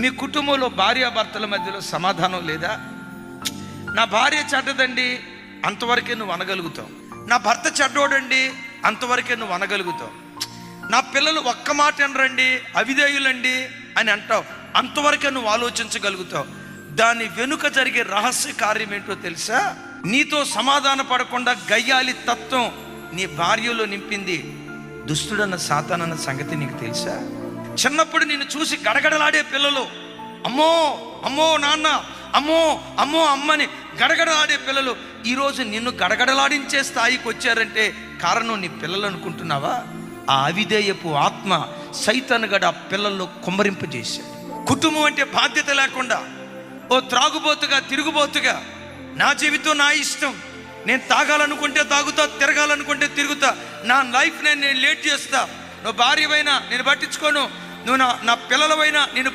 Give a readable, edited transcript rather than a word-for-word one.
మీ కుటుంబంలో భార్యాభర్తల మధ్యలో సమాధానం లేదా? నా భార్య చెడ్డదండి, అంతవరకే నువ్వు అనగలుగుతావు. నా భర్త చెడ్డోడండి, అంతవరకే నువ్వు అనగలుగుతావు. నా పిల్లలు ఒక్క మాట అనరండి, అవిధేయులండి అని అంటావు, అంతవరకే నువ్వు ఆలోచించగలుగుతావు. దాని వెనుక జరిగే రహస్య కార్యం ఏంటో తెలుసా? నీతో సమాధాన పడకుండా గయ్యాలి తత్వం నీ భార్యలో నింపింది దుష్టుడన్న సాతానన్న సంగతి నీకు తెలుసా? చిన్నప్పుడు నిన్ను చూసి గడగడలాడే పిల్లలు, అమ్మో అమ్మో నాన్న, అమ్మో అమ్మో అమ్మని గడగడలాడే పిల్లలు ఈరోజు నిన్ను గడగడలాడించే స్థాయికి వచ్చారంటే కారణం నీ పిల్లలు అనుకుంటున్నావా? ఆ అవిధేయపు ఆత్మ సైతానుగడ ఆ పిల్లల్లో కుమ్మరింపజేశాడు. కుటుంబం అంటే బాధ్యత లేకుండా ఓ త్రాగుబోతుగా, తిరుగుబోతుగా, నా జీవితం నా ఇష్టం, నేను తాగాలనుకుంటే తాగుతా, తిరగాలనుకుంటే తిరుగుతా, నా లైఫ్ నేను లేట్ చేస్తా, నువ్వు భార్యవైనా నేను పట్టించుకోను, నువ్వు నా పిల్లలవైనా నేను